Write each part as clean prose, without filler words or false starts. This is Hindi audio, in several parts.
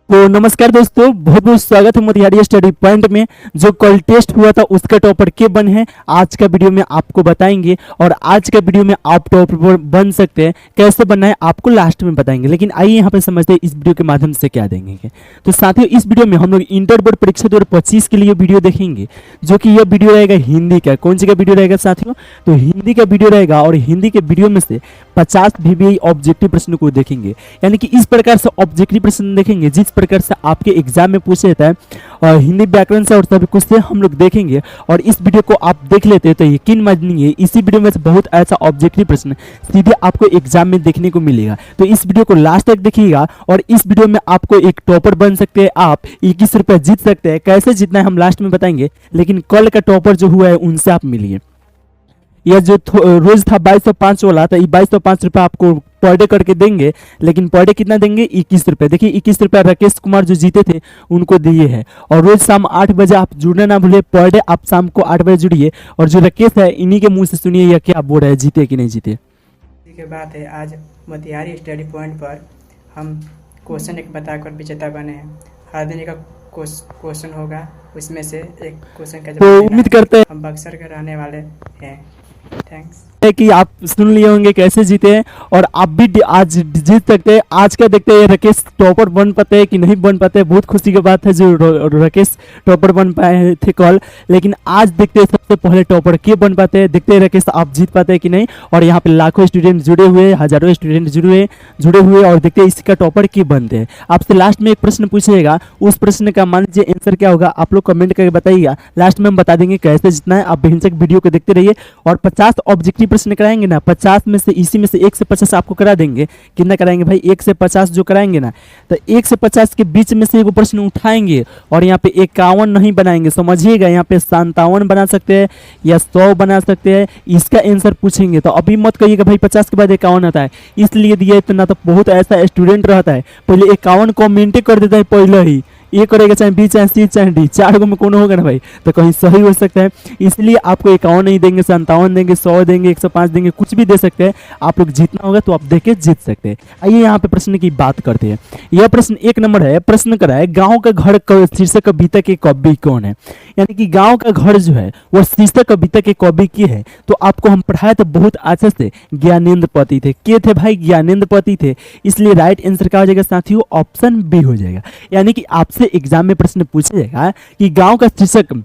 तो नमस्कार दोस्तों, बहुत बहुत स्वागत है मोतिहारी स्टडी पॉइंट में। जो कल टेस्ट हुआ था उसका टॉपर के बन है, आज का वीडियो में आपको बताएंगे। और आज का वीडियो में आप टॉपर बन सकते हैं, कैसे बनना है आपको लास्ट में बताएंगे। लेकिन आइए यहाँ पे समझते हैं इस वीडियो के माध्यम से क्या देंगे। तो साथियों, इस वीडियो में हम लोग इंटर बोर्ड परीक्षा 2025 के लिए वीडियो देखेंगे, जो कि यह वीडियो रहेगा हिंदी का। कौन सी का वीडियो रहेगा साथियों? तो हिंदी का वीडियो रहेगा। और हिंदी के वीडियो में से 50 VBI ऑब्जेक्टिव प्रश्न को देखेंगे, यानी कि इस प्रकार से ऑब्जेक्टिव प्रश्न देखेंगे जिस प्रकार से आपके एग्जाम में पूछे जाता है। और हिंदी व्याकरण से और सभी कुछ से हम लोग देखेंगे। और इस वीडियो को आप देख लेते हैं तो यकीन मानिए इसी वीडियो में से बहुत ऐसा ऑब्जेक्टिव प्रश्न सीधे आपको एग्जाम में देखने को मिलेगा। तो इस वीडियो को लास्ट तक देखिएगा। और इस वीडियो में आपको एक टॉपर बन सकते हैं, आप 21 रुपये जीत सकते हैं। कैसे जीतना है हम लास्ट में बताएंगे, लेकिन कल का टॉपर जो हुआ है उनसे आप मिलिए। यह जो रोज था 2205 वाला, तो 2205 रुपये आपको पर डे करके देंगे। लेकिन पर डे कितना देंगे? 21 रुपये। देखिए 21 रुपये राकेश कुमार जो जीते थे उनको दिए हैं। और रोज शाम 8 बजे आप जुड़ना ना भूलिए। पर डे आप शाम को 8 बजे जुड़िए। और जो राकेश है इन्हीं के मुंह से सुनिए यह क्या बोल रहा है, जीते कि नहीं जीते। इसी के बात है, आज मोतिहारी स्टडी पॉइंट पर हम क्वेश्चन एक बताकर विजेता बने हैं। हर दिन का क्वेश्चन होगा, उसमें से एक क्वेश्चन का तो उम्मीद करते हैं हम बक्सर के रहने वाले हैं। थैंक्स कि आप सुन लिए होंगे कैसे जीते हैं। और आप भी आज जीत सकते हैं। आज का देखते हैं राकेश टॉपर बन पाते हैं कि नहीं बन पाते हैं। बहुत खुशी की बात है जो राकेश टॉपर बन पाए थे कल। लेकिन आज देखते हैं सबसे पहले टॉपर के बन पाते हैं। देखते हैं राकेश आप जीत पाते हैं कि नहीं। और यहाँ पे लाखों स्टूडेंट जुड़े हुए, हजारों स्टूडेंट जुड़े हुए और देखते हैं इसका टॉपर के बनते हैं। आपसे लास्ट में एक प्रश्न पूछेगा, उस प्रश्न का मान लीजिए आंसर क्या होगा आप लोग कमेंट करके बताइएगा। लास्ट में हम बता देंगे कैसे जीतना है। आप बेहिचक वीडियो को देखते रहिए। और 50 ऑब्जेक्टिव प्रश्न कराएंगे ना, 50 में से इसी में से 1 से 50 आपको करा देंगे। कितना कराएंगे भाई? 1 से 50 जो कराएंगे ना, तो 1 से 50 के बीच में से एक प्रश्न उठाएंगे। और यहाँ पे 51 नहीं बनाएंगे, समझिएगा। यहाँ पे 57 बना सकते हैं या 100 बना सकते हैं। इसका आंसर पूछेंगे तो अभी मत कहिएगा भाई 50 के बाद 51 आता है, इसलिए दिया इतना। तो बहुत ऐसा स्टूडेंट रहता है पहले 51 कमेंट कर देता है पहले ही। ए करेगा चाहे बी चाहे सी चाहे डी, 4 को में कौन होगा ना भाई, तो कहीं सही हो सकता है। इसलिए आपको 51 नहीं देंगे, 57 देंगे, 100 देंगे, 105 देंगे, कुछ भी दे सकते हैं। आप लोग जीतना होगा तो आप देख के जीत सकते हैं। आइए यहाँ पे प्रश्न की बात करते हैं। यह प्रश्न 1 नंबर है। प्रश्न करा है गाँव का घर शीर्षक कविता के कवि कौन है। यानी कि गाँव का घर जो है वह शीर्षक कविता के कवि की है। तो आपको हम पढ़ाए तो बहुत अच्छे से ज्ञानेंद्र पति थे। के थे भाई? ज्ञानेंद्र पति थे। इसलिए राइट आंसर क्या हो जाएगा साथियों? ऑप्शन बी हो जाएगा। यानी कि आपसे एग्जाम में प्रश्न पूछा जाएगा कि गांव का शीर्षक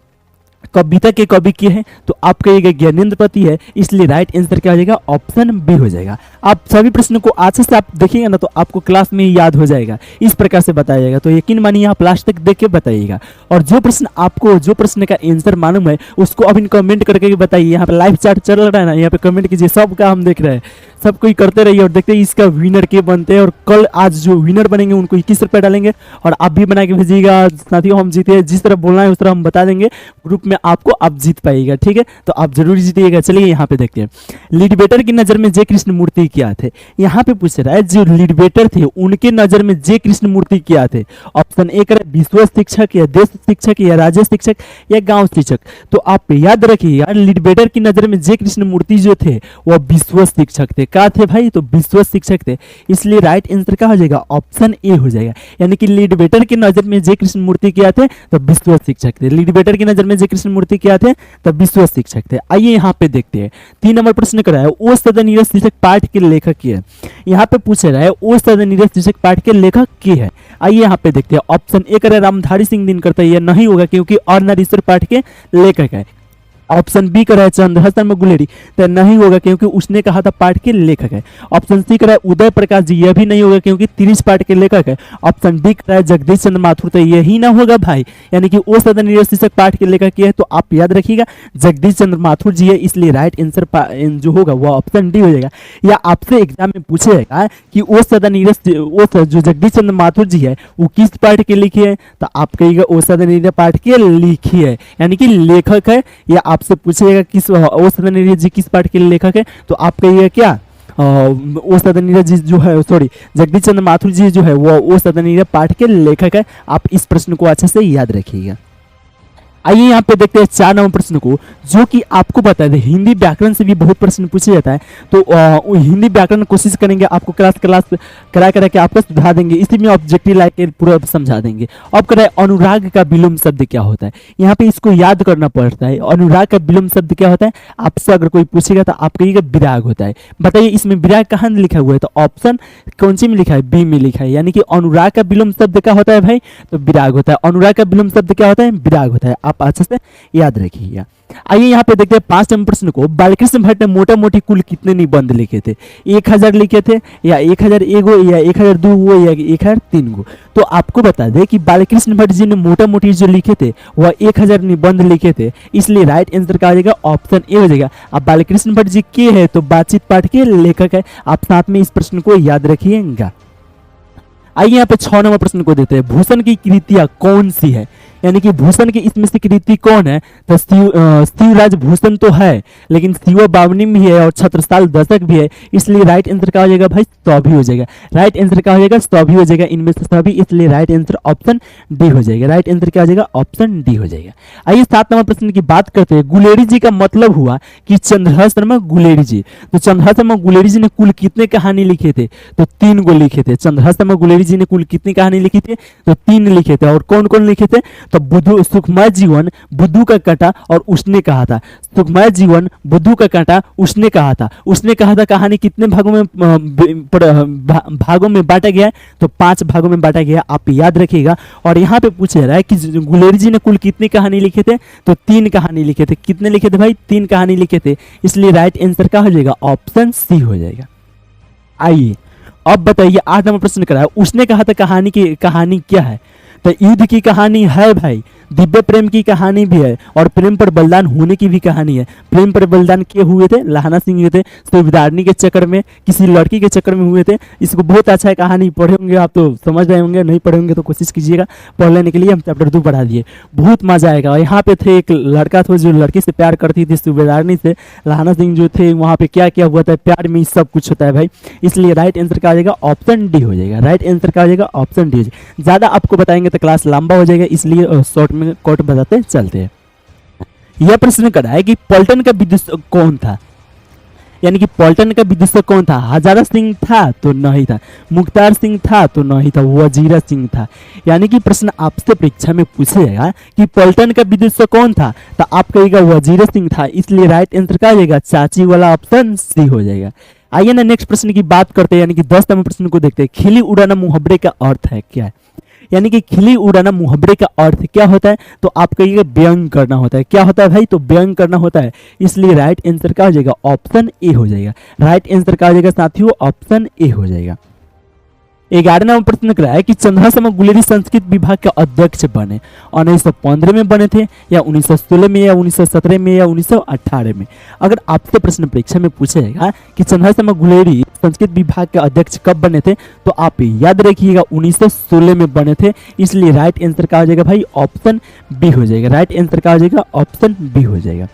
कविता के कवि की है, तो आप कहिएगा ज्ञानेंद्र पति है। इसलिए राइट आंसर क्या हो जाएगा? ऑप्शन बी हो जाएगा। आप सभी प्रश्न को अच्छे से आप देखिएगा ना तो आपको क्लास में याद हो जाएगा, इस प्रकार से बताया जाएगा। तो यकीन मानिए आप लास्ट तक देख के बताइएगा। और जो प्रश्न का आंसर मालूम है उसको अभी कमेंट करके बताइए। यहाँ पे लाइव चैट चल रहा है ना, यहाँ पे कमेंट कीजिए। सबका हम देख रहे हैं, सब कोई करते रहिए और देखते हैं इसका विनर के बनते हैं। और कल आज जो विनर बनेंगे उनको 21 रुपये डालेंगे। और आप भी बना के भेजिएगा। साथियों हम जीते, जिस तरह बोलना है उस तरह हम बता देंगे ग्रुप में आपको, आप जीत पाइएगा। ठीक है, तो आप जरूर जीतिएगा। चलिए यहाँ पे देखते हैं लीडबेटर की नजर में जे कृष्ण मूर्ति क्या थे। यहाँ पे पूछ रहा है जो लीडबेटर थे उनके नजर में जे कृष्ण मूर्ति क्या थे। ऑप्शन ए करें विश्व शिक्षक या देश शिक्षक या राज्य शिक्षक या गांव शिक्षक। तो आप याद रखिएगा लीडबेटर की नजर में जे कृष्ण मूर्ति जो थे वह विश्व शिक्षक थे। क्या थे भाई? तो विश्व शिक्षक थे। इसलिए राइट आंसर क्या हो जाएगा? ऑप्शन ए हो जाएगा। यानी कि लीडबेटर की नजर में जे कृष्ण मूर्ति क्या थे? तो विश्व शिक्षक थे। लीडबेटर की नजर में जे कृष्ण मूर्ति क्या थे? तो विश्व शिक्षक थे। आइए यहाँ पे देखते हैं 3 नंबर प्रश्न कराया ओ सदन नीरज शीर्षक पाठ के लेखक की है। यहाँ पे पूछ रहा है ओ सदन नीरज शीर्षक पाठ के लेखक की है। आइए यहाँ पे देखते हैं। ऑप्शन ए करे रामधारी सिंह दिनकर, यह नहीं होगा क्योंकि अर्धनारीश्वर पाठ के लेखक है। ऑप्शन बी करा है चंद्रहास शर्मा गुलेरी, तो नहीं होगा क्योंकि उसने कहा था पाठ के लेखक है। ऑप्शन सी करा है उदय प्रकाश जी, यह भी नहीं होगा क्योंकि 30 पाठ के लेखक है। ऑप्शन डी करा है जगदीश चंद्र माथुर, तो यही ना होगा भाई। यानी कि ओ सदन नीरज शीर्षक पाठ के लेखक की है। तो आप याद रखिएगा जगदीश चंद्र माथुर जी है। इसलिए राइट आंसर जो होगा वह ऑप्शन डी हो जाएगा। या आपसे एग्जाम में पूछा जाएगा कि ओ सदन नीरज जो जगदीश चंद्र माथुर जी है वो किस पाठ के लिखी है, तो आप कहिएगा ओ सदन नीरज पाठ के लिखी है, यानी कि लेखक है। या आपसे पूछेगा किस ओ सदन नीरज जी किस पाठ के लेखक है, तो आप कहिएगा क्या ओ सदन नीरज जी जो है, सॉरी जगदीश चंद्र माथुर जी जो है वो ओ सदन नीरज पाठ के लेखक है। आप इस प्रश्न को अच्छे से याद रखिएगा। आइए यहाँ पे देखते हैं 4 नंबर प्रश्न को, जो कि आपको बता दें हिंदी व्याकरण से भी बहुत प्रश्न पूछा जाता है। तो हिंदी व्याकरण कोशिश करेंगे आपको क्लास करा के आपका सुधार देंगे, इसी में ऑब्जेक्टिव लाइक के पूरा समझा देंगे। अब करें अनुराग का विलोम शब्द क्या होता है, यहाँ पे इसको याद करना पड़ता है। अनुराग का विलोम शब्द क्या होता है, आपसे अगर कोई पूछेगा तो आप कहिएगा विराग होता है। बताइए इसमें विराग कहाँ लिखा हुआ है, तो ऑप्शन कौन सी में लिखा है, बी में लिखा है। यानी कि अनुराग का विलोम शब्द क्या होता है भाई, तो विराग होता है। अनुराग का विलोम शब्द क्या होता है, विराग होता है। आप अच्छे से याद रखिएगा। आइए यहाँ पे देखते हैं 5 नंबर प्रश्न को, बालकृष्ण भट्ट ने मोटा मोटी कुल कितने निबंध लिखे थे, 1000 लिखे थे या 1001 गो या 1002 गो या 1003 गो। तो आपको बता दें कि बालकृष्ण भट्ट जी ने मोटा मोटी जो लिखे थे वह 1000 निबंध लिखे थे, इसलिए राइट आंसर का आ जाएगा ऑप्शन ए हो जाएगा। अब बालकृष्ण भट्ट जी के है तो बातचीत पाठ के लेखक है, आप साथ में इस प्रश्न को याद रखिएगा। आइए यहाँ पे 6 नंबर प्रश्न को देते हैं, भूषण की कृतियां कौन सी है, यानी कि भूषण की इसमें से कृति कौन है, तो शिवराज भूषण तो है, लेकिन शिव बावनी भी है और छत्रसाल दशक भी है, इसलिए राइट आंसर का हो जाएगा भाई सभी हो जाएगा। राइट आंसर का हो जाएगा सभी हो जाएगा, इनमें से सभी, इसलिए राइट आंसर ऑप्शन डी हो जाएगा। राइट आंसर क्या हो जाएगा, ऑप्शन डी हो जाएगा। आइए 7 नंबर प्रश्न की बात करते हैं, गुलेरी जी का मतलब हुआ कि चंद्रहास शर्मा गुलेरी जी। तो चंद्रहास शर्मा गुलेरी जी ने कुल कितने कहानी लिखे थे, तो 3 गो लिखे थे। चंद्रहास शर्मा गुलेरी जी ने कुल कितनी कहानी लिखी थी, तो 3 लिखे थे। और कौन कौन लिखे थे, तो बुद्धू सुखमय जीवन, बुद्धू का कांटा और उसने कहा था। सुखमय जीवन, बुद्धू का कांटा, उसने कहा था। उसने कहा था कहानी कितने भागों में बांटा गया है, तो 5 भागों में बांटा गया, आप याद रखिएगा। और यहाँ पे पूछा रहा है कि गुलेरी जी ने कुल कितनी कहानी लिखे थे, तो 3 कहानी लिखे थे। कितने लिखे थे भाई, 3 कहानी लिखे थे, इसलिए राइट आंसर क्या हो जाएगा, ऑप्शन सी हो जाएगा। आइए अब बताइए 8 नंबर प्रश्न करा है, उसने कहा था कहानी क्या है, तो युद्ध की कहानी है भाई, दिव्य प्रेम की कहानी भी है और प्रेम पर बलिदान होने की भी कहानी है। प्रेम पर बलिदान किए हुए थे, लहाना सिंह हुए थे, सूबेदारनी के चक्कर में, किसी लड़की के चक्कर में हुए थे। इसको बहुत अच्छा है कहानी, पढ़े होंगे आप तो समझ रहे होंगे, नहीं पढ़े होंगे तो कोशिश कीजिएगा पढ़ लेने के लिए। हम चैप्टर 2 पढ़ा दिए, बहुत मजा आएगा। यहाँ पे थे एक लड़का था जो लड़की से प्यार करती थी, सूबेदारनी से। लहाना सिंह जो थे वहाँ पे क्या क्या हुआ था, प्यार में सब कुछ होता है भाई, इसलिए राइट आंसर का आ जाएगा ऑप्शन डी हो जाएगा। राइट आंसर का आ जाएगा ऑप्शन डी हो जाएगा। ज़्यादा आपको बताएंगे तो क्लास लंबा हो जाएगा, इसलिए शॉर्ट में कोट बताते चलते हैं। यह प्रश्न करा है कि पलटन का विदूषक कौन था, यानी कि पलटन का विदूषक कौन था, हजारा सिंह था तो नहीं था, मुख्तार सिंह था तो नहीं था, वजीरा सिंह था। यानी कि प्रश्न आपसे परीक्षा में पूछेगा कि पलटन का विदूषक कौन था, तो आप कहिएगा वजीरा सिंह था, इसलिए राइट आंसर क्या आ जाएगा, चाची वाला ऑप्शन सी हो जाएगा। आइए ना नेक्स्ट प्रश्न की बात करते हैं, यानी कि 10 नंबर प्रश्न को देखते हैं, खिली उड़ाना मुहावरे का अर्थ है क्या है, यानी कि खिली उड़ाना मुहावरे का अर्थ क्या होता है, तो आप कहिएगा व्यंग करना होता है। क्या होता है भाई, तो व्यंग करना होता है, इसलिए राइट आंसर का हो जाएगा ऑप्शन ए हो जाएगा। राइट आंसर का हो जाएगा साथियों ऑप्शन ए हो जाएगा। 11 नंबर प्रश्न करा है कि चंद्रहास शर्मा गुलेरी संस्कृत विभाग के अध्यक्ष बने, 1915 में बने थे या 1916 में या 1917 में या 1918 में। अगर आपसे प्रश्न परीक्षा में पूछेगा कि चंद्रहास शर्मा गुलेरी संस्कृत विभाग के अध्यक्ष कब बने थे, तो आप याद रखिएगा 1916 में बने थे, इसलिए राइट आंसर का हो जाएगा भाई ऑप्शन बी हो जाएगा। राइट आंसर का हो जाएगा ऑप्शन बी हो जाएगा।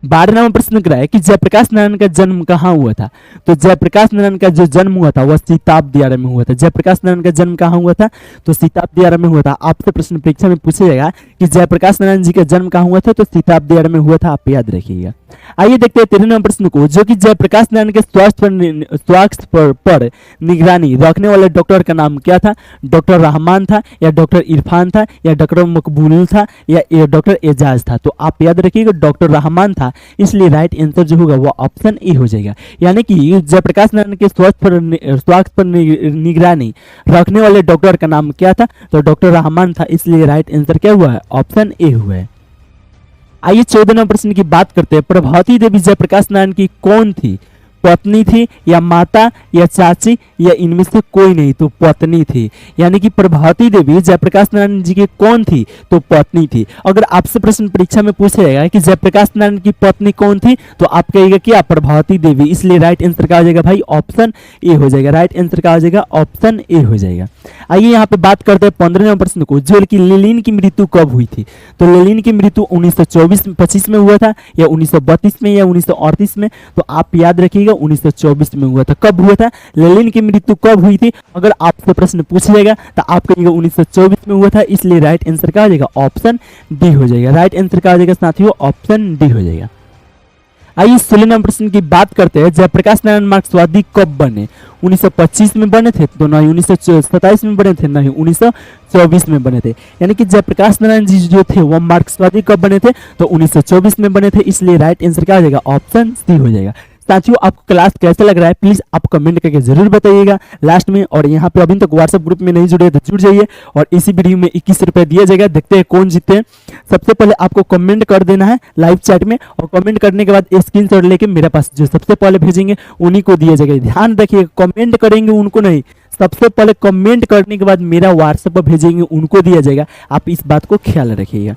12 नंबर प्रश्न करा है कि जयप्रकाश नारायण का जन्म कहाँ हुआ था, तो जयप्रकाश नारायण का जो जन्म हुआ था वह सीताब दियारा में हुआ था। जयप्रकाश नारायण का जन्म कहाँ हुआ था, तो सीताब दियारा में हुआ था। आपसे प्रश्न परीक्षा में पूछा जाएगा कि जयप्रकाश नारायण जी का जन्म कहाँ हुआ था, तो सीताब दियारा में हुआ था, आप याद रखिएगा। आइए देखते हैं 13 नंबर प्रश्न को, जो कि जयप्रकाश नारायण के स्वास्थ्य पर निगरानी रखने वाले डॉक्टर का नाम क्या था, डॉक्टर रहमान था या डॉक्टर इरफान था या डॉक्टर मकबूल था या डॉक्टर एजाज था, तो आप याद रखिएगा डॉक्टर रहमान था, इसलिए राइट आंसर जो होगा वो ऑप्शन ए हो जाएगा। यानी कि जयप्रकाश नारायण के स्वास्थ्य पर निगरानी रखने वाले डॉक्टर का नाम क्या था, तो डॉक्टर रहमान था, इसलिए राइट आंसर क्या हुआ है, ऑप्शन ए हुआ है। आइए 14 नंबर प्रश्न की बात करते हैं, प्रभावती देवी जयप्रकाश नारायण की कौन थी, पत्नी थी या माता या चाची या इनमें से कोई नहीं, तो पत्नी थी। यानी कि प्रभावती देवी जयप्रकाश नारायण जी की कौन थी, तो पत्नी थी। अगर आपसे प्रश्न परीक्षा में पूछेगा कि जयप्रकाश नारायण की पत्नी कौन थी, तो आप कहिएगा क्या, प्रभावती देवी, इसलिए राइट आंसर का हो जाएगा भाई ऑप्शन ए हो जाएगा। राइट आंसर का हो जाएगा ऑप्शन ए हो जाएगा। आइए यहाँ पे बात करते हैं 15वें प्रश्न को, जो कि लेनिन की मृत्यु कब हुई थी। तो लेनिन की मृत्यु 1924-25 में हुआ था, या 1932 में, या 1938 में। तो आप याद रखिएगा 1924 में हुआ था। कब हुआ था, लेनिन की मृत्यु कब हुई थी, अगर आपसे प्रश्न पूछ जाएगा तो आप कहिएगा 1924 में हुआ था, इसलिए राइट आंसर क्या हो जाएगा, ऑप्शन डी हो जाएगा। राइट आंसर क्या हो जाएगा साथियों, ऑप्शन डी हो जाएगा। आइए 16 नंबर प्रश्न की बात करते हैं, जयप्रकाश नारायण मार्क्सवादी कब बने। 1925 में बने थे, तो ना ही 1927 में बने थे, ना ही 1924 में बने थे। यानी कि जयप्रकाश नारायण जी जो थे वो मार्क्सवादी कब बने थे, तो 1924 में बने थे, इसलिए राइट आंसर क्या हो जाएगा, ऑप्शन सी हो जाएगा। साथियों आपको क्लास कैसा लग रहा है प्लीज आप कमेंट करके जरूर बताइएगा लास्ट में। और यहाँ पे अभी तक व्हाट्सएप ग्रुप में नहीं जुड़े तो जुड़ जाइए, और इसी वीडियो में 21 रुपए दिया जाएगा। देखते हैं कौन जीते हैं। सबसे पहले आपको कमेंट कर देना है लाइव चैट में, और कमेंट करने के बाद स्क्रीनशॉट लेके मेरे पास जो सबसे पहले भेजेंगे उन्हीं को दिया जाएगा। ध्यान रखिए कमेंट करेंगे उनको नहीं, सबसे पहले कमेंट करने के बाद मेरा व्हाट्सएप पर भेजेंगे उनको दिया जाएगा। आप इस बात को ख्याल रखिएगा।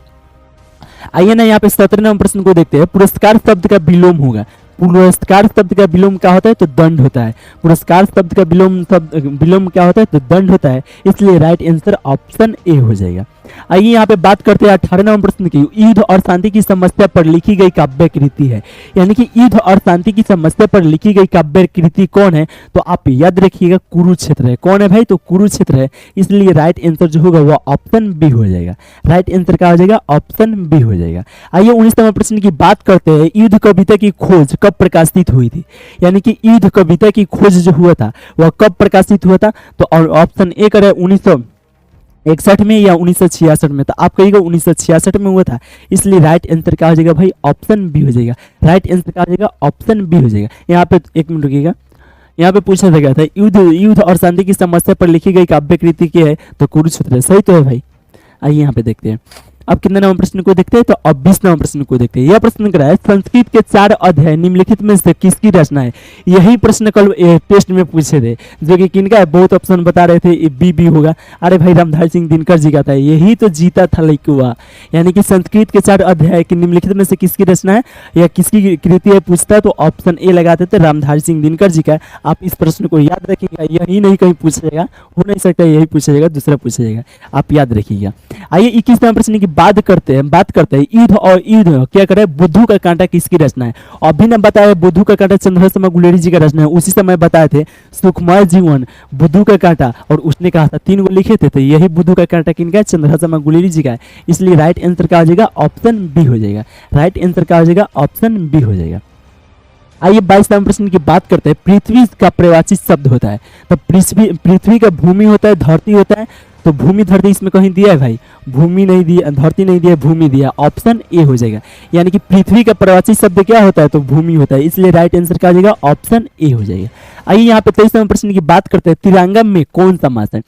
आइए ना यहाँ पे 17 नंबर प्रश्न को देखते हैं, पुरस्कार शब्द का विलोम होगा। पुरस्कार शब्द का विलोम क्या होता है, तो दंड होता है। पुरस्कार शब्द का विलोम क्या होता है, तो दंड होता है, इसलिए राइट आंसर ऑप्शन ए हो जाएगा। आइए यहाँ पे बात करते हैं 18 नंबर प्रश्न की, युद्ध और शांति की समस्या पर लिखी गई काव्य कृति है। यानी कि युद्ध और शांति की समस्या पर लिखी गई काव्य कृति कौन है, तो आप याद रखिएगा कुरुक्षेत्र है। कौन है भाई, तो कुरुक्षेत्र है, इसलिए राइट आंसर जो होगा वो ऑप्शन बी हो जाएगा। राइट आंसर क्या हो जाएगा, ऑप्शन बी हो जाएगा। आइए 19 नंबर प्रश्न की बात करते हैं, युद्ध कविता की खोज कब प्रकाशित हुई थी। यानी कि युद्ध कविता की खोज जो हुआ था वह कब प्रकाशित हुआ था, तो ऑप्शन ए करें 1961 में या 1966 में। तो आप कहिएगा 1966 में हुआ था, इसलिए राइट आंसर क्या हो जाएगा भाई, ऑप्शन बी हो जाएगा। राइट आंसर क्या हो जाएगा, ऑप्शन बी हो जाएगा। यहाँ पे एक मिनट रुकिएगा, यहाँ पे पूछा गया था युद्ध और शांति की समस्या पर लिखी गई काव्य कृति की है, तो कुरुक्षेत्र है। सही तो है भाई। आइए यहाँ पे देखते हैं अब कितने नंबर प्रश्न को देखते हैं, तो अब 20 नंबर प्रश्न को देखते हैं। यह प्रश्न करा है, संस्कृत के 4 अध्याय निम्नलिखित में से किसकी रचना है। यही प्रश्न कल टेस्ट में पूछे थे, जो कि किनका है, बहुत ऑप्शन बता रहे थे, बी होगा। अरे भाई रामधारी सिंह दिनकर जी का था, यही तो जीता था लइकुआ। यानी कि संस्कृत के 4 अध्याय के निम्नलिखित में से किसकी रचना है या किसकी कृति है पूछता है, तो ऑप्शन ए लगाते थे, रामधारी सिंह दिनकर जी का। आप इस प्रश्न को याद रखिएगा, यही नहीं कहीं पूछा जाएगा, हो नहीं सकता यही पूछा जाएगा, दूसरा पूछा जाएगा, आप याद रखिएगा। आइए 21 नंबर प्रश्न की बात करते हैं युद्ध और युद्ध क्या करे, बुद्धू का कांटा किसकी रचना है। अभी न बताया बुद्धू का कांटा चंद्रशेखर शर्मा गुलेरी जी का रचना है, उसी समय बताए थे सुखमय जीवन बुद्धू का कांटा, और उसने कहा था 3 गो लिखे थे, तो यही बुद्धू का कांटा किनका है, चंद्रशेखर शर्मा गुलेरी जी का है, इसलिए राइट आंसर क्या हो जाएगा, ऑप्शन बी हो जाएगा। राइट आंसर क्या हो जाएगा, ऑप्शन बी हो जाएगा। आइए 22 नंबर प्रश्न की बात करते हैं, पृथ्वी का पर्यायवाची शब्द होता है, तो पृथ्वी का भूमि होता है, धरती होता है, तो भूमि धरती इसमें कहीं दिया है भाई, भूमि नहीं दिया, धरती नहीं दिया, भूमि दिया, ऑप्शन ए हो जाएगा। यानी कि पृथ्वी का पर्यायवाची शब्द क्या होता है, तो भूमि होता है, इसलिए राइट आंसर क्या हो जाएगा, ऑप्शन ए हो जाएगा। आइए यहाँ पे 23 नंबर प्रश्न की बात करते हैं, तिरंगा में कौन सा समास है।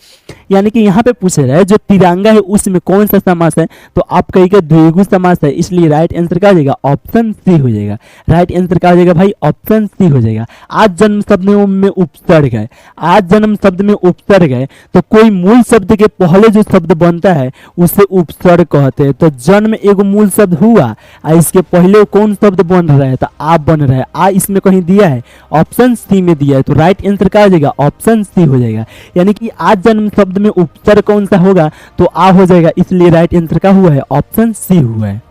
यानी कि यहाँ पे पूछ रहा है जो तिरंगा है उसमें कौन सा समास है, तो आप कहिएगा द्विगु समास है, इसलिए राइट आंसर क्या हो जाएगा, ऑप्शन सी हो जाएगा। राइट आंसर क्या हो जाएगा भाई, ऑप्शन सी हो जाएगा। आज जन्म शब्द में उपसर्ग है, आज जन्म शब्द में उपसर्ग है, तो कोई मूल शब्द के पहले जो शब्द बनता है उसे उपसर्ग कहते हैं। तो जन्म एगो मूल शब्द हुआ, इसके पहले कौन शब्द बन रहा है, तो आप बन रहा है, आ इसमें कहीं दिया है, ऑप्शन सी में दिया है, तो राइट आंसर क्या हो जाएगा, ऑप्शन सी हो जाएगा। यानी कि आज जन्म शब्द में उपसर्ग कौन सा होगा, तो आ हो जाएगा, इसलिए राइट आंसर क्या हुआ है, ऑप्शन सी हुआ है।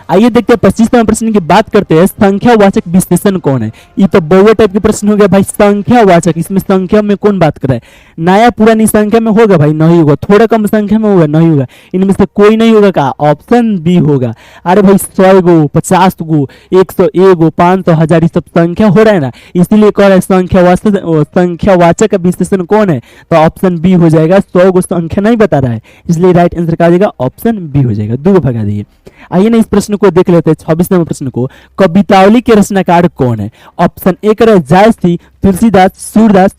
आइए देखते हैं 25 नंबर प्रश्न की बात करते हैं, संख्यावाचक विशेषण कौन है। ये तो बहु टाइप के प्रश्न हो गया भाई, संख्यावाचक, इसमें संख्या में कौन बात कर रहा है, नया पुरानी संख्या में होगा भाई, नहीं होगा, थोड़ा कम संख्या में होगा, नहीं होगा, इनमें से कोई नहीं होगा, का ऑप्शन बी होगा। अरे भाई 100 गो, 50 गो, 101 गो, 500, 1000 ये सब संख्या हो रहा है ना, इसीलिए कह रहा है संख्यावाचक विशेषण कौन है, तो ऑप्शन बी हो जाएगा। 100 गो संख्या नहीं बता रहा है, इसलिए राइट आंसर क्या आ जाएगा, ऑप्शन बी हो जाएगा। 2 भगा दिए। आइए ना इस प्रश्न को देख लेते हैं, 26 नंबर प्रश्न को, कवितावली के रचनाकार कौन है। ऑप्शन ए करें जायसी, तुलसीदास, सूरदास,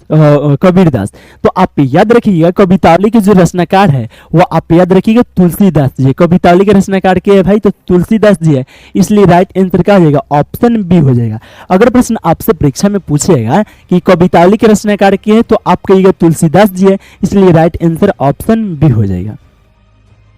कबीरदास। तो आप याद रखिएगा कवितावली के जो रचनाकार है वो आप याद रखिएगा तुलसीदास जी। कवितावली के रचनाकार के है भाई, तो तुलसीदास जी है, इसलिए राइट आंसर क्या हो जाएगा, ऑप्शन बी हो जाएगा। अगर प्रश्न आपसे परीक्षा में पूछेगा कि कवितावली के रचनाकार के है, तो आप कहिएगा तुलसीदास जी है, इसलिए राइट आंसर ऑप्शन बी हो जाएगा।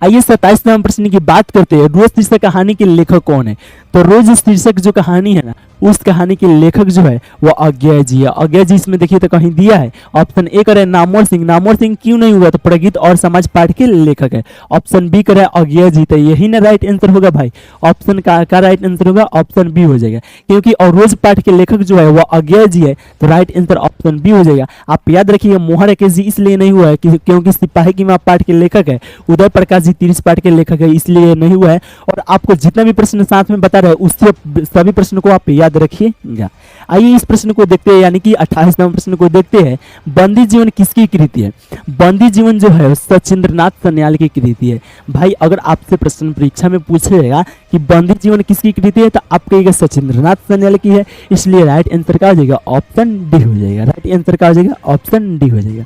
आइए 27 नंबर प्रश्न की बात करते हैं, रोज शीर्षक कहानी के लेखक कौन है। तो रोज शीर्षक जो कहानी है ना उस कहानी के लेखक जो है वो अज्ञेय जी है। अज्ञेय जी इसमें देखिए तो कहीं दिया है ऑप्शन ए करे नामवर सिंह। नामवर सिंह क्यों नहीं हुआ, तो प्रगीत और समाज पाठ के लेखक है। ऑप्शन बी करे अज्ञेय जी, तो यही ना राइट आंसर होगा भाई। ऑप्शन का राइट आंसर होगा ऑप्शन बी हो जाएगा, क्योंकि और रोज पाठ के लेखक जो है वो अज्ञेय जी है, तो राइट आंसर ऑप्शन बी हो जाएगा। आप याद रखिए मोहन राकेश जी इसलिए नहीं हुआ है क्योंकि सिपाही की मां पाठ के लेखक है, उदय प्रकाश जी 30 पाठ के लेखक है, इसलिए नहीं हुआ है। और आपको जितना भी प्रश्न साथ में बता रहे हैं उससे सभी प्रश्नों को आप याद रखिएगा। आइए इस प्रश्न को देखते हैं, यानी कि 28वां प्रश्न को देखते हैं। बंदी जीवन किसकी कृति है? बंदी जीवन जो है सचिंद्रनाथ सन्याल की कृति है। भाई अगर आपसे प्रश्न परीक्षा में पूछेगा कि बंदी जीवन किसकी कृति है, तो आप कहिएगा सचिंद्रनाथ सन्याल की है, इसलिए राइट आंसर का हो जाएगा ऑप्शन डी हो जाएगा। राइट आंसर का हो जाएगा ऑप्शन डी हो जाएगा।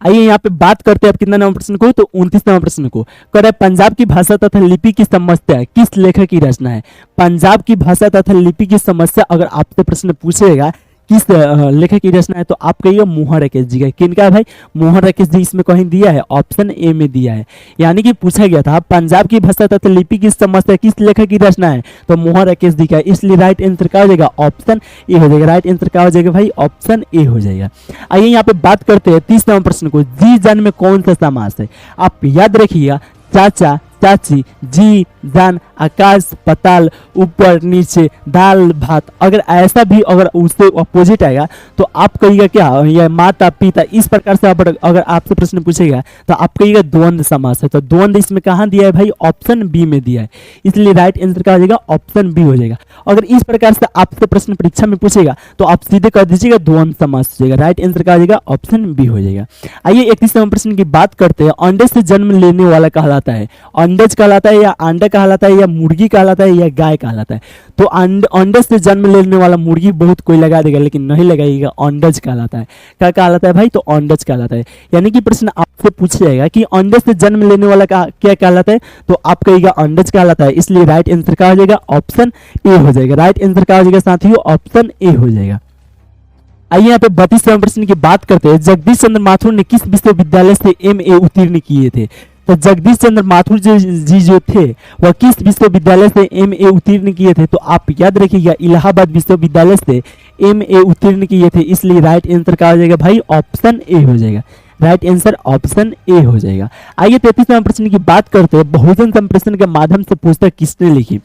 आइए यहाँ पे बात करते हैं अब कितना नंबर प्रश्न को, तो 29वां प्रश्न को कर पंजाब की भाषा तथा लिपि की समस्या किस लेखक की रचना है? पंजाब की भाषा तथा लिपि की समस्या अगर आपसे प्रश्न पूछेगा किस लेखक की रचना है, तो आप कहिए मोहन राकेश जी का। किनका है भाई? मोहन राकेश जी इसमें कहीं दिया है, ऑप्शन ए में दिया है। यानी कि पूछा गया था पंजाब की भाषा तथा लिपि की समस्या किस लेखक की रचना है, तो मोहन राकेश जी का, इसलिए राइट आंसर क्या हो जाएगा? ऑप्शन ए हो जाएगा। राइट आंसर क्या हो जाएगा भाई? ऑप्शन ए हो जाएगा। आइए यहाँ पे बात करते हैं 30वां प्रश्न को। जी जन में कौन सा समास है? आप याद रखिएगा चाचा, चाची, जी, जान, आकाश, पताल, ऊपर, नीचे, दाल, भात। अगर ऐसा भी अगर उससे अपोजिट आएगा तो आप कहिएगा क्या? या माता, पिता, इस प्रकार से अगर आपसे प्रश्न पूछेगा तो आप कहिएगा द्वंद्व समास है। तो द्वंद्व इसमें कहाँ दिया है भाई? ऑप्शन बी में दिया है, इसलिए राइट आंसर क्या हो जाएगा? ऑप्शन बी हो जाएगा। अगर इस प्रकार से आपसे प्रश्न परीक्षा में पूछेगा तो आप सीधे कर दीजिएगा द्वंद्व समास हो जाएगा। राइट आंसर क्या हो जाएगा? ऑप्शन बी हो जाएगा। आइए 31वां प्रश्न की बात करते हैं। अंडे से जन्म लेने वाला कहलाता है? अंडज कहलाता है या अंडा कहलाता है या मुर्गी कहलाता है या गाय कहलाता है? तो अंडे से जन्म लेने वाला मुर्गी बहुत कोई लगा देगा, लेकिन नहीं लगाइएगा, अंडज कहलाता है। क्या कहलाता है भाई? तो अंडज कहलाता है। यानी कि प्रश्न आपसे पूछ जाएगा कि अंडे से जन्म लेने वाला क्या कहलाता है, तो आप कहिएगा अंडज कहलाता है, इसलिए राइट आंसर क्या हो जाएगा? ऑप्शन ए हो जाएगा। राइट आंसर क्या हो जाएगा साथियों? ऑप्शन ए हो जाएगा। आइए यहाँ पे 32वां प्रश्न की बात करते हैं। जगदीश चंद्र माथुर ने किस विश्वविद्यालय से एमए उत्तीर्ण किए थे? तो जगदीश चंद्र माथुर जी जो थे वह किस विश्वविद्यालय से एमए उत्तीर्ण किए थे? तो आप याद रखिएगा इलाहाबाद विश्वविद्यालय से एमए उत्तीर्ण किए थे, इसलिए राइट आंसर क्या हो जाएगा भाई? ऑप्शन ए हो जाएगा। राइट आंसर ऑप्शन ए हो जाएगा। आइए 33वां प्रश्न की बात करते हैं। बहुजन संप्रेषण के माध्यम से पुस्तक किसने लिखी?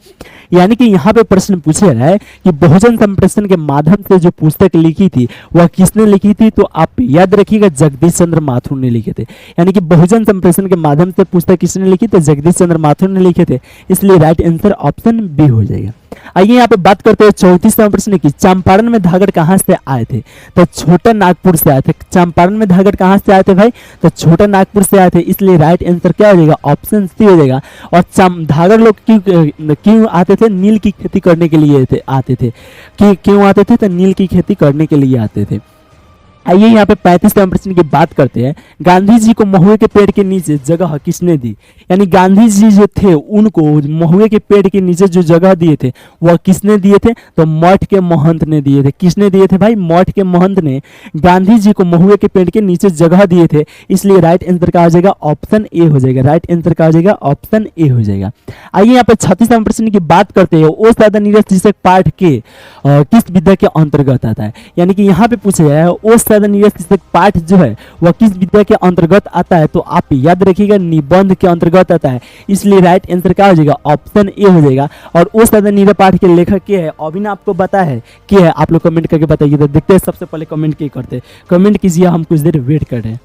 यानी कि यहाँ पे प्रश्न पूछा रहा है कि बहुजन संप्रेषण के माध्यम से जो पुस्तक लिखी थी वह किसने लिखी थी? तो आप याद रखिएगा जगदीश चंद्र माथुर ने लिखे थे। यानी कि बहुजन संप्रेषण के माध्यम से पुस्तक किसने लिखी? तो जगदीश चंद्र माथुर ने लिखे थे, इसलिए राइट आंसर ऑप्शन बी हो जाएगा। आइए यहाँ पे बात करते हैं 34वां प्रश्न की। चंपारण में धागड़ कहाँ से आए थे? तो छोटा नागपुर से आए थे। चंपारण में धागड़ कहाँ से आए थे भाई? तो छोटा नागपुर से आए थे, इसलिए राइट आंसर क्या हो जाएगा? ऑप्शन सी हो जाएगा। और धागड़ लोग क्यों आते थे? नील की खेती करने के लिए आते थे। क्यों आते थे? तो नील की खेती करने के लिए आते थे। आइए यहाँ पे 35वां प्रश्न की बात करते हैं। गांधी जी को महुए के पेड़ के नीचे जगह किसने दी? यानी गांधी जी जो थे उनको महुए के पेड़ के नीचे जो जगह दिए थे वह किसने दिए थे? तो मठ के महंत ने दिए थे। किसने दिए थे भाई? मठ के महंत ने गांधी जी को महुए के पेड़ के नीचे जगह दिए थे, इसलिए राइट आंसर का हो जाएगा? ऑप्शन ए हो जाएगा। राइट आंसर का हो जाएगा? ऑप्शन ए हो जाएगा। आइए यहाँ पे 36वां प्रश्न की बात करते हैं। ओ सादा नीरज शीर्षक पाठ के किस विधा के अंतर्गत आता है? यानी कि यहाँ पे पूछा गया है ओ शीर्षक पाठ जो है वह किस विधा के अंतर्गत आता है? तो आप याद रखिएगा निबंध के अंतर्गत आता है, इसलिए राइट आंसर क्या हो जाएगा? ऑप्शन ए हो जाएगा। और उस सदन पाठ के लेखक के है अभी ना आपको पता है कि है, आप लोग कमेंट करके बताइए। तो देखते हैं सबसे पहले कमेंट क्या करते हैं। कमेंट कीजिए, हम कुछ देर वेट कर रहे हैं।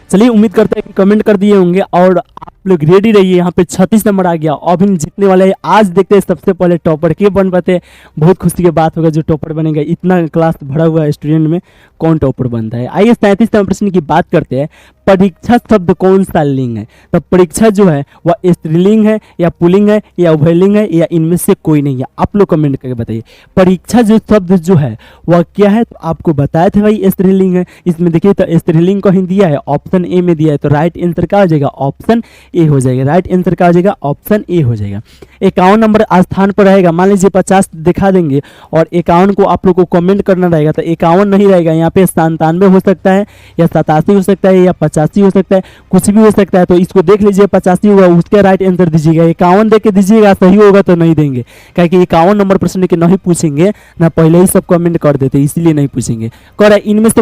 चलिए उम्मीद करते हैं कि कमेंट कर दिए होंगे और आप लोग रेडी रहिए। यहाँ पे 36 नंबर आ गया, अभी जीतने वाले हैं। आज देखते हैं सबसे पहले टॉपर के बन पाते हैं। बहुत खुशी की बात होगा जो टॉपर बनेगा। इतना क्लास भरा हुआ है स्टूडेंट में, कौन टॉपर बनता है? आइए 37वां प्रश्न की बात करते हैं। परीक्षा शब्द कौन सा लिंग है? तो परीक्षा जो है वह स्त्रीलिंग है या पुल्लिंग है या उभयलिंग है या इनमें से कोई नहीं है? आप लोग कमेंट करके बताइए। परीक्षा जो शब्द जो है वह क्या है? तो आपको बताया था भाई स्त्रीलिंग है। इसमें देखिए तो स्त्रीलिंग कहीं दिया है, ऑप्शन ए में दिया है, तो राइट आंसर क्या हो जाएगा? ऑप्शन ए हो जाएगा। राइट आंसर क्या हो जाएगा, ऑप्शन ए हो जाएगा। 51 नंबर स्थान पर रहेगा, मान लीजिए 50 दिखा देंगे और 51 को आप लोग को कमेंट करना रहेगा, तो 51 नहीं रहेगा, यहाँ पे 97 हो सकता है या 87 हो सकता है या 85 हो सकता है, कुछ भी हो सकता है। तो इसको देख लीजिए 85 होगा, उसका राइट आंसर दीजिएगा। 51 देख के दीजिएगा, सही होगा तो नहीं देंगे, क्योंकि 51 नंबर प्रश्न के नहीं पूछेंगे ना, पहले ही सब कमेंट कर देते इसलिए नहीं पूछेंगे। कह रहा है इनमें से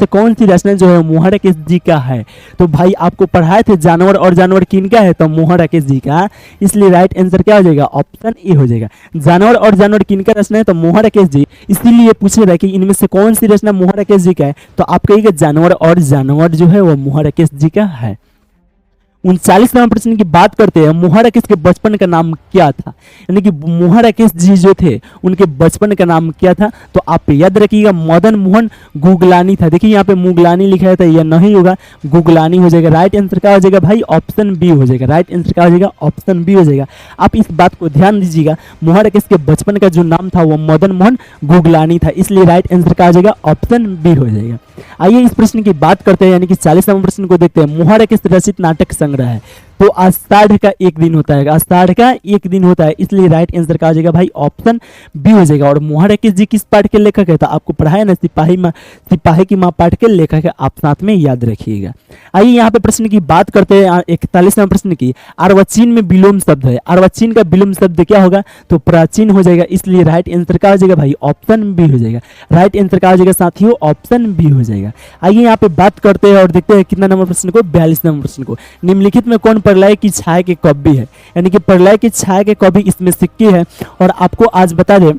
कौन सी रचना जो है मोहन राकेश जी का है। तो भाई आपको पढ़ाए थे जानवर और जानवर किनका है, तो मोहन राकेश जी का, इसलिए राइट आंसर क्या हो जाएगा, ऑप्शन ए हो जाएगा। जानवर और जानवर किनका रचना है, तो मोहन राकेश जी, इसीलिए पूछ रहा है कि इनमें से कौन सी रचना मोहन राकेश जी का है, तो आप कहिएगा जानवर और जानवर जो है वो मोहन राकेश जी का है। 39 नंबर प्रश्न की बात करते हैं, मोहन राकेश के बचपन का नाम क्या था, यानी कि मोहन राकेश जी जो थे उनके बचपन का नाम क्या था, तो आप याद रखिएगा मदन मोहन गुगलानी था। देखिए यहाँ पे मुगलानी लिखा है, तो यह नहीं होगा, गुगलानी हो जाएगा। राइट आंसर क्या हो जाएगा भाई, ऑप्शन बी हो जाएगा। राइट आंसर क्या हो जाएगा, ऑप्शन बी हो जाएगा। आप इस बात को ध्यान दीजिएगा, मोहन राकेश के बचपन का जो नाम था वो मदन मोहन गुगलानी था, इसलिए राइट आंसर क्या हो जाएगा, ऑप्शन बी हो जाएगा। आइए इस प्रश्न की बात करते हैं, यानी कि 40 नंबर प्रश्न को देखते हैं। मोहन राकेश रचित नाटक संग्रह है, तो आषाढ़ का एक दिन होता है, आषाढ़ का एक दिन होता है, इसलिए राइट आंसर का आ जाएगा भाई ऑप्शन बी हो जाएगा। और मोहन राकेश जी किस पाठ के लेखक है, तो आपको पढ़ाया ना सिपाही की माँ पाठ के लेखक है, आप साथ में याद रखिएगा। आइए यहाँ पे प्रश्न की बात करते हैं 41 नंबर प्रश्न की। अर्वाचीन में विलोम शब्द है, अर्वाचीन का विलोम शब्द क्या होगा, तो प्राचीन हो जाएगा, इसलिए राइट आंसर का हो जाएगा भाई ऑप्शन बी हो जाएगा। राइट आंसर का हो जाएगा साथियों, ऑप्शन बी हो जाएगा। आइए यहाँ पे बात करते हैं और देखते हैं कितना नंबर प्रश्न को, 42 नंबर प्रश्न को। निम्नलिखित में कौन प्रलय की छाया के कवि है, यानी कि प्रलय की छाया के कवि इसमें सिक्के है। और आपको आज बता दें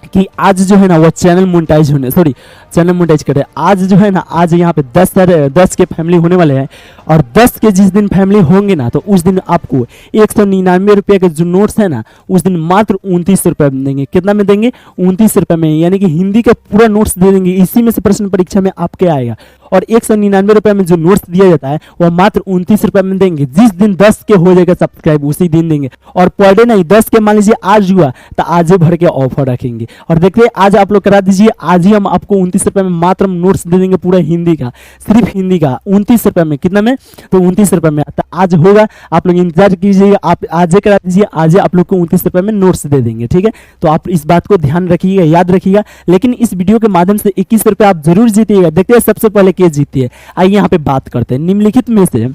कि आज जो है ना वो चैनल मोनेटाइज करे। आज जो है ना, आज यहाँ पे 10 के फैमिली होने वाले हैं, और 10 के जिस दिन फैमिली होंगे ना, तो उस दिन आपको 199 रुपये के जो नोट्स है ना, उस दिन मात्र 29 रुपये में देंगे। कितना में देंगे, 29 रुपये में, यानी कि हिंदी का पूरा नोट्स दे देंगे। इसी में से प्रश्न परीक्षा में आपके आएगा। और 199 रुपये में जो नोट्स दिया जाता है वह मात्र 29 रुपये में देंगे। जिस दिन 10 के हो जाएगा सब्सक्राइब उसी दिन देंगे। और पर डे नहीं, 10 के मान लीजिए आज हुआ तो आज ही भर के ऑफर रखेंगे। और देखिए आज आप लोग करा दीजिए, आज ही हम आपको 29 रुपये में मात्र नोट्स दे देंगे, पूरा हिंदी का, सिर्फ हिंदी का 29 रुपये में। कितना में, तो 29 रुपये में। तो आज होगा, आप लोग इंतजार कीजिएगा, आप आज ही करा दीजिए, आज ही आप लोग को 29 रुपये में नोट्स दे देंगे। ठीक है, तो आप इस बात को ध्यान रखिएगा, याद रखिएगा। लेकिन इस वीडियो के माध्यम से 21 रुपये आप जरूर जीतिएगा। देखते हैं सबसे पहले के जीती है। आइए यहाँ पे बात करते हैं, निम्नलिखित में से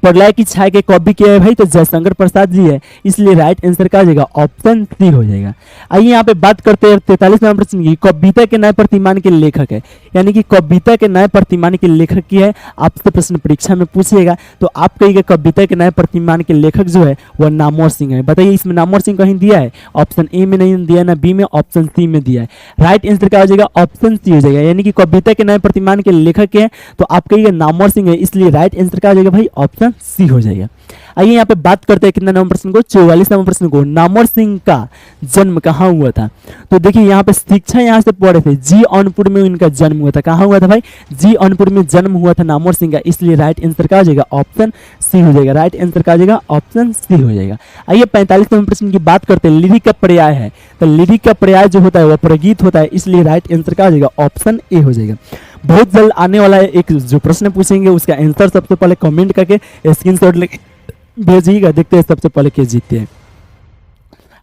प्रलय की छाया के कवि क्या है भाई, तो जयशंकर प्रसाद जी है, इसलिए राइट आंसर क्या हो जाएगा, ऑप्शन सी हो जाएगा। आइए यहाँ पे बात करते हैं 43 नंबर प्रश्न की। कविता के नए प्रतिमान के लेखक है, यानी कि कविता के नए प्रतिमान के लेखक की है, आपसे प्रश्न परीक्षा में पूछिएगा। तो आप कहिएगा कविता के नए प्रतिमान के लेखक जो है वह नामवर सिंह है। बताइए इसमें नामवर सिंह कहीं दिया है, ऑप्शन ए में नहीं दिया, ना बी में, ऑप्शन सी में दिया है। राइट आंसर क्या हो जाएगा, ऑप्शन सी हो जाएगा। यानी कि कविता के नए प्रतिमान के लेखक है, तो आप कहिएगा नामवर सिंह है, इसलिए राइट आंसर क्या हो जाएगा भाई, ऑप्शन सी हो जाएगा। आइए यहाँ पे बात करते हैं कितना नंबर प्रश्न को, 44 नंबर प्रश्न को। नामवर सिंह का जन्म कहाँ हुआ था, तो देखिए यहाँ पे शिक्षा यहाँ से पढ़े थे, जी अनपुर में इनका जन्म हुआ था। कहाँ हुआ था भाई, जी अनपुर में जन्म हुआ था नामवर सिंह का, इसलिए राइट आंसर क्या हो जाएगा, ऑप्शन सी हो जाएगा। राइट आंसर क्या हो जाएगा, ऑप्शन सी हो जाएगा। आइए 45 नंबर प्रश्न की बात करते हैं। लिरिक का पर्याय है, तो लिरिक का पर्याय जो होता है वह प्रगीत होता है, इसलिए राइट आंसर क्या हो जाएगा, ऑप्शन ए हो जाएगा। बहुत जल्द आने वाला है एक जो प्रश्न पूछेंगे उसका आंसर सबसे पहले कमेंट करके स्क्रीनशॉट लेके भेजिएगा। देखते हैं सबसे पहले के जीतते हैं।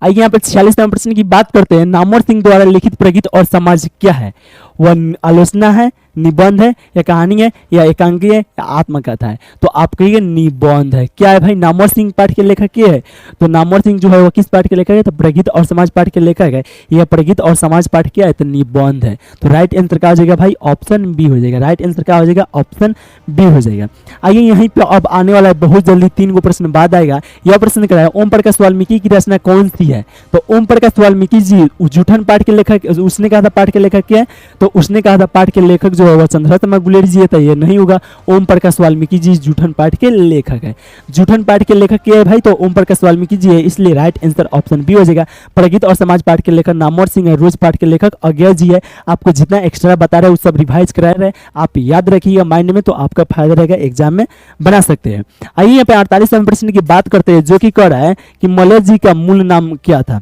आइए यहाँ पे 46 नंबर प्रश्न की बात करते हैं। नामवर सिंह द्वारा लिखित प्रगीत और समाज क्या है, वह आलोचना है, निबंध है, या कहानी है, या एकांकी है, या आत्मकथा है। तो आप कहिए निबंध है। क्या है भाई, नामवर सिंह पाठ के लेखक क्या है, तो नामवर सिंह जो है वो किस पाठ के लेखक है, तो प्रगीत और समाज पाठ के लेखक है। यह प्रगीत और समाज पाठ क्या है, तो निबंध है। तो राइट आंसर क्या हो जाएगा भाई, ऑप्शन बी हो जाएगा। राइट आंसर क्या हो जाएगा, ऑप्शन बी हो जाएगा। आइए यहीं पे अब आने वाला है बहुत जल्दी 3 गो प्रश्न बाद आएगा। यह प्रश्न क्या है, ओम प्रकाश वाल्मीकि की रचना कौन सी है, तो ओम प्रकाश वाल्मीकि जी जूठन पाठ के लेखक, उसने कहा था पाठ के लेखक क्या है, तो उसने कहा था पाठ के लेखक जो है वह चंद्रशेखर गुलेरी जी है, तो ये नहीं होगा। ओम प्रकाश वाल्मीकि जी जूठन पाठ के लेखक है। जूठन पाठ के लेखक क्या है भाई, तो ओम प्रकाश वाल्मीकि जी है, इसलिए राइट आंसर ऑप्शन बी हो जाएगा। प्रगीत और समाज पाठ के लेखक नामवर सिंह है, रोज पाठ के लेखक अज्ञा जी है। आपको जितना एक्स्ट्रा बता रहे हैं वो सब रिवाइज करा रहे हैं, आप याद रखिएगा माइंड में, तो आपका फायदा रहेगा, एग्जाम में बना सकते हैं। आइए यहाँ पे 48 नंबर प्रश्न की बात करते हैं, जो कि कह रहा है कि मलय जी का मूल नाम क्या था।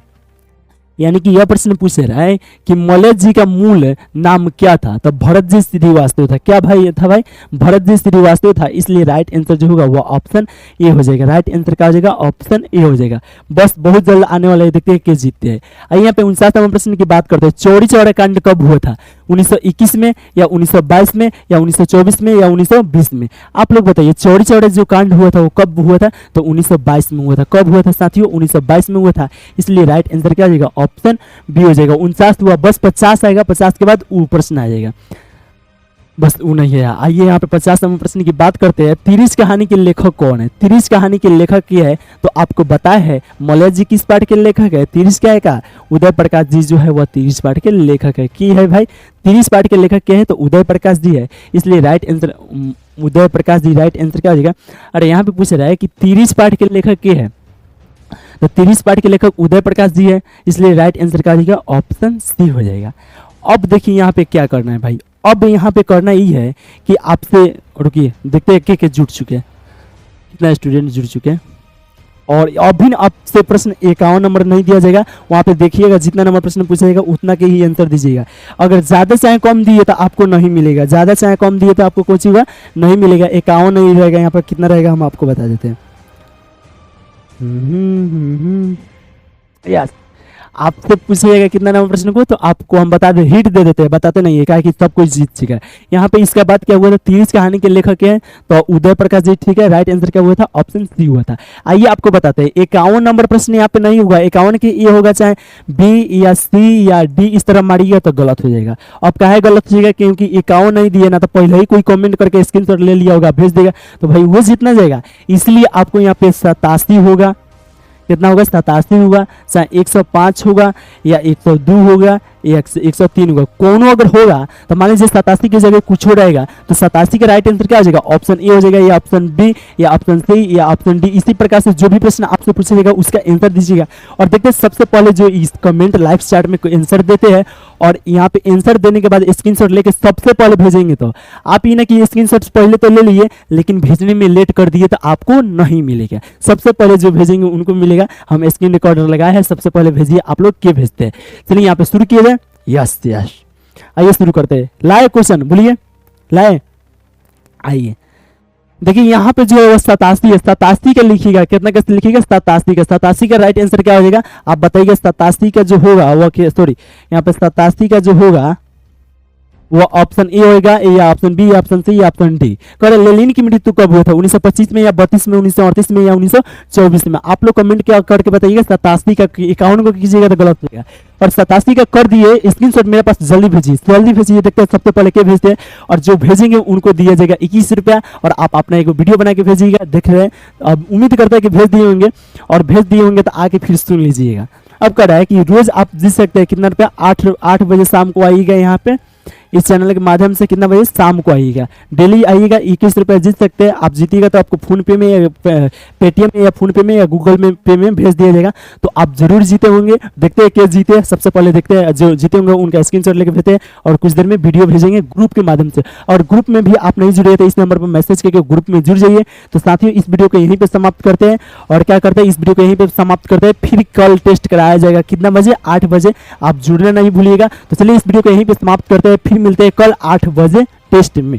यानी कि यह प्रश्न पूछ रहा है कि मलय जी का मूल नाम क्या था, तो भरत जी श्रीवास्तव था। क्या भाई था भाई? भरत जी श्रीवास्तव था। इसलिए राइट आंसर जो होगा वो ऑप्शन ए हो जाएगा। राइट आंसर क्या हो जाएगा? ऑप्शन ए हो जाएगा। बस बहुत जल्द आने वाला है, देखते हैं किस जीतते हैं। आइए यहाँ पे 59वां प्रश्न की बात करते हैं। चौरी चौरा कांड कब हुआ था? 1921 में या 1922 में या 1924 में या 1920 में? आप लोग बताइए, चौरी चौरा जो कांड हुआ था वो कब हुआ था? तो 1922 में हुआ था। कब हुआ था साथियों? 1922 में हुआ था। इसलिए राइट आंसर क्या हो जाएगा? ऑप्शन बी हो जाएगा। 49 हुआ, बस 50 आएगा, 50 के बाद ऊ प्रश्न आ जाएगा, बस वो नहीं है। आइए यहाँ पे 50वां प्रश्न की बात करते हैं। तिरिश कहानी के लेखक कौन है? तिरिश कहानी के लेखक क्या है? तो आपको बताया है मलय जी किस पाठ के लेखक है? तिरिश क्या है का? उदय प्रकाश जी जो है वह तिरिश पाठ के लेखक है। की है भाई? तिरिश पाठ के लेखक क्या है? तो उदय प्रकाश जी है। इसलिए right answer Uday Prakash ji. Right answer क्या हो जाएगा? अरे यहाँ पे पूछ रहा है कि तिरिश पाठ के लेखक क्या है? तो तिरिश पाठ के लेखक उदय प्रकाश जी है। इसलिए राइट आंसर क्या हो जाएगा? ऑप्शन सी हो जाएगा। अब देखिए यहाँ पे क्या करना है भाई। अब यहाँ पे करना ये है कि आपसे, रुकिए देखते हैं के जुड़ चुके हैं, कितना स्टूडेंट जुड़ चुके हैं। और अभी आपसे प्रश्न 51 नंबर नहीं दिया जाएगा, वहाँ पे देखिएगा जितना नंबर प्रश्न पूछा जाएगा उतना के ही आंसर दीजिएगा। अगर ज़्यादा चाहे कम दिए तो आपको नहीं मिलेगा, ज़्यादा चाहे कम दिए तो आपको कुछ होगा नहीं मिलेगा। 51 नहीं रहेगा, यहाँ पर कितना रहेगा हम आपको बता देते हैं। यस, आपसे पूछिएगा कितना नंबर प्रश्न को तो आपको हम बता दे, हिट दे देते हैं, बताते नहीं है क्या कि सब कुछ जीत चुका है। यहाँ पे इसके बाद क्या हुआ था? तिरिश कहानी के लेखक है तो उदय प्रकाश जी, ठीक है। राइट आंसर क्या हुआ था? ऑप्शन सी हुआ था। आइए आपको बताते हैं 51 नंबर प्रश्न यहाँ पे नहीं होगा। 51 के ये होगा चाहे बी या सी या डी, इस तरह मारिएगा तो गलत हो जाएगा। अब काहे गलत हो जाएगा? क्योंकि 51 नहीं दिए ना, तो पहले ही कोई कमेंट करके स्क्रीनशॉट ले लिया होगा, भेज देगा, तो भाई वो जीतना जाएगा। इसलिए आपको यहाँ पे 87 होगा, कितना होगा? 87 होगा, चाहे 105 होगा या 102 होगा या 103 होगा, कोनो अगर होगा तो मान लीजिए 87 की जगह कुछ हो रहेगा तो 87 का राइट आंसर क्या हो जाएगा? ऑप्शन ए हो जाएगा या ऑप्शन बी या ऑप्शन सी या ऑप्शन डी। इसी प्रकार से जो भी प्रश्न आपसे पूछा जाएगा उसका आंसर दीजिएगा। और देखते हैं सबसे पहले जो इस कमेंट लाइव चैट में आंसर देते हैं और यहाँ पे आंसर देने के बाद स्क्रीनशॉट लेके सबसे पहले भेजेंगे, तो आप ये ना कि स्क्रीनशॉट पहले तो ले लिए लेकिन भेजने में लेट कर दिए तो आपको नहीं मिलेगा। सबसे पहले जो भेजेंगे उनको मिलेगा। हम स्क्रीन रिकॉर्डर लगाए हैं, सबसे पहले भेजिए आप लोग के भेजते हैं। चलिए यहाँ पे शुरू किया जाए। यस यस, आइए शुरू करते हैं। लाए क्वेश्चन, बोलिए लाए। आइए देखिए यहाँ पे जो है वो 87 है। 87 का लिखिएगा, कितना का लिखिएगा? 87 का। 87 का राइट आंसर क्या हो जाएगा? आप बताइएगा। 87 का जो होगा वो, सॉरी यहाँ पे 87 का जो होगा वो ऑप्शन ए होगा या ऑप्शन बी या ऑप्शन सी या ऑप्शन डी। कह रहे लेनिन की मृत्यु कब हुआ था? 1925 में या 32 में, 1938 में या 1924 में? आप लोग कमेंट क्या करके बताइएगा। 87 का 51 को कीजिएगा तो गलत होगा। और 87 का कर दिए, स्क्रीनशॉट मेरे पास जल्दी भेजिए, जल्दी भेजिए। देखते हैं सबसे पहले क्या भेजते हैं और जो भेजेंगे उनको दिया जाएगा 21 रुपया। और आप अपना एक वीडियो बना के भेजिएगा। देख रहे हैं, अब उम्मीद करते हैं कि भेज दिए होंगे, और भेज दिए होंगे तो आके फिर सुन लीजिएगा। अब कह रहा है कि रोज आप जीत सकते हैं कितना रुपया? 8 बजे शाम को आइएगा यहाँ पे इस चैनल के माध्यम से। कितना बजे? शाम को आइएगा, डेली आइएगा। 21 रुपये जीत सकते हैं। आप जीतिएगा तो आपको फोन पे में या पेटीएम में या फोन पे में या गूगल में पे में भेज दिया जाएगा। तो आप जरूर जीते होंगे। देखते हैं क्या जीते। सबसे पहले देखते हैं जो जीते होंगे उनका स्क्रीनशॉट लेके भेजते हैं और कुछ देर में वीडियो भेजेंगे ग्रुप के माध्यम से। और ग्रुप में भी आप नहीं जुड़े तो इस नंबर पर मैसेज करके ग्रुप में जुड़ जाइए। तो साथियों इस वीडियो को यहीं पर समाप्त करते हैं। और क्या करते हैं, इस वीडियो को यहीं पर समाप्त करते हैं। फिर कल टेस्ट कराया जाएगा कितना बजे? 8 बजे। आप जुड़ना नहीं भूलिएगा। तो चलिए इस वीडियो को यहीं पर समाप्त करते हैं, फिर मिलते हैं कल 8 बजे टेस्ट में।